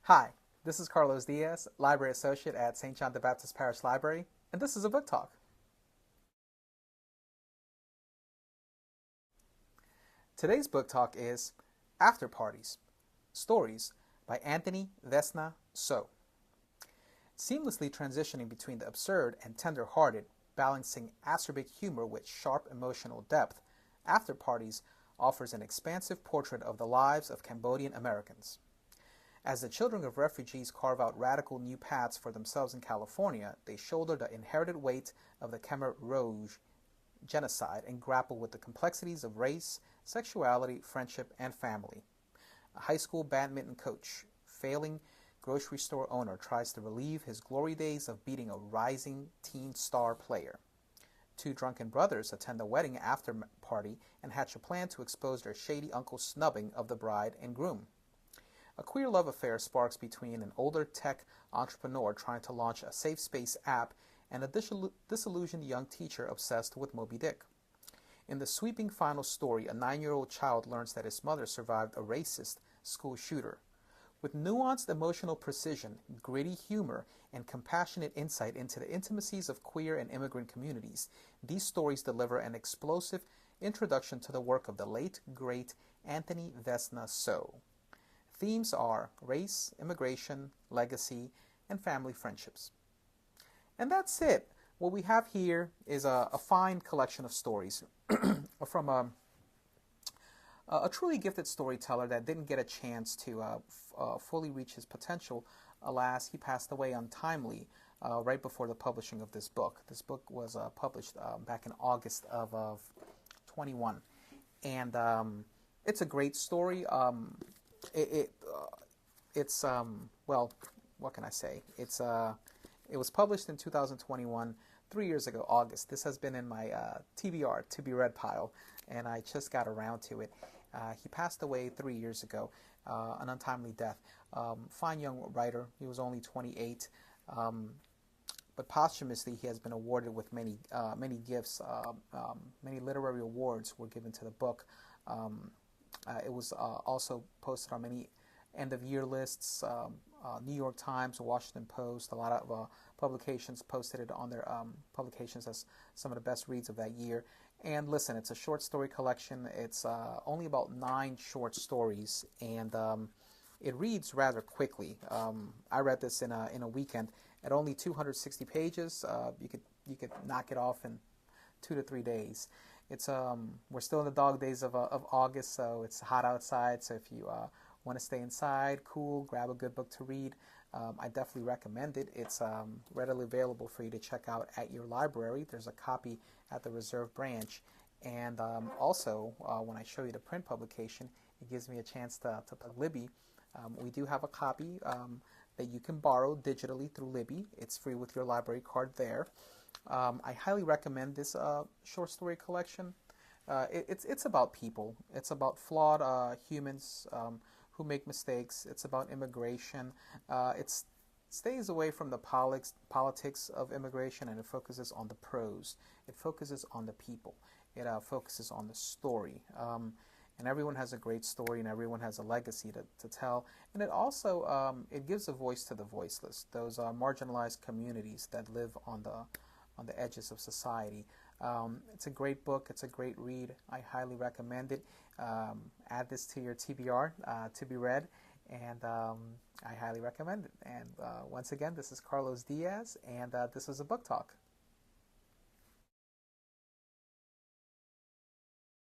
Hi, this is Carlos Diaz, Library Associate at St. John the Baptist Parish Library, and this is a book talk. Today's book talk is Afterparties, Stories by Anthony Veasna So. Seamlessly transitioning between the absurd and tender-hearted, balancing acerbic humor with sharp emotional depth, Afterparties offers an expansive portrait of the lives of Cambodian-Americans. As the children of refugees carve out radical new paths for themselves in California, they shoulder the inherited weight of the Khmer Rouge genocide and grapple with the complexities of race, sexuality, friendship, and family. A high school badminton coach, failing grocery store owner, tries to relive his glory days of beating a rising teen star player. Two drunken brothers attend a wedding after party and hatch a plan to expose their shady uncle's snubbing of the bride and groom. A queer love affair sparks between an older tech entrepreneur trying to launch a safe space app and a disillusioned young teacher obsessed with Moby Dick. In the sweeping final story, a 9-year-old child learns that his mother survived a racist school shooter. With nuanced emotional precision, gritty humor, and compassionate insight into the intimacies of queer and immigrant communities, these stories deliver an explosive introduction to the work of the late, great Anthony Veasna So. Themes are race, immigration, legacy, and family friendships. And that's it. What we have here is a fine collection of stories from a truly gifted storyteller that didn't get a chance to fully reach his potential. Alas, he passed away untimely right before the publishing of this book. This book was published back in August of 21. And it's a great story. It's well, what can I say? It was published in 2021, 3 years ago, August. This has been in my TBR, to be read pile, and I just got around to it. He passed away 3 years ago, an untimely death. Fine young writer. He was only 28, but posthumously he has been awarded with many gifts. Many literary awards were given to the book. It was also posted on many end-of-year lists, New York Times, Washington Post. A lot of publications posted it on their publications as some of the best reads of that year. And listen, it's a short story collection. It's only about 9 short stories, and it reads rather quickly. I read this in a weekend at only 260 pages. You could knock it off in 2 to 3 days. It's we're still in the dog days of August, so it's hot outside. So if you want to stay inside, cool, grab a good book to read, I definitely recommend it. It's readily available for you to check out at your library. There's a copy at the Reserve Branch, and also when I show you the print publication, it gives me a chance to plug Libby. We do have a copy that you can borrow digitally through Libby. It's free with your library card there. I highly recommend this short story collection. It's about people. It's about flawed humans who make mistakes. It's about immigration. It stays away from the politics of immigration, and it focuses on the prose. It focuses on the people. It focuses on the story. And everyone has a great story, and everyone has a legacy to tell. And it also it gives a voice to the voiceless, those marginalized communities that live on the edges of society. It's a great book. It's a great read. I highly recommend it. Add this to your TBR to be read, and I highly recommend it. And once again, this is Carlos Diaz, and this is a book talk.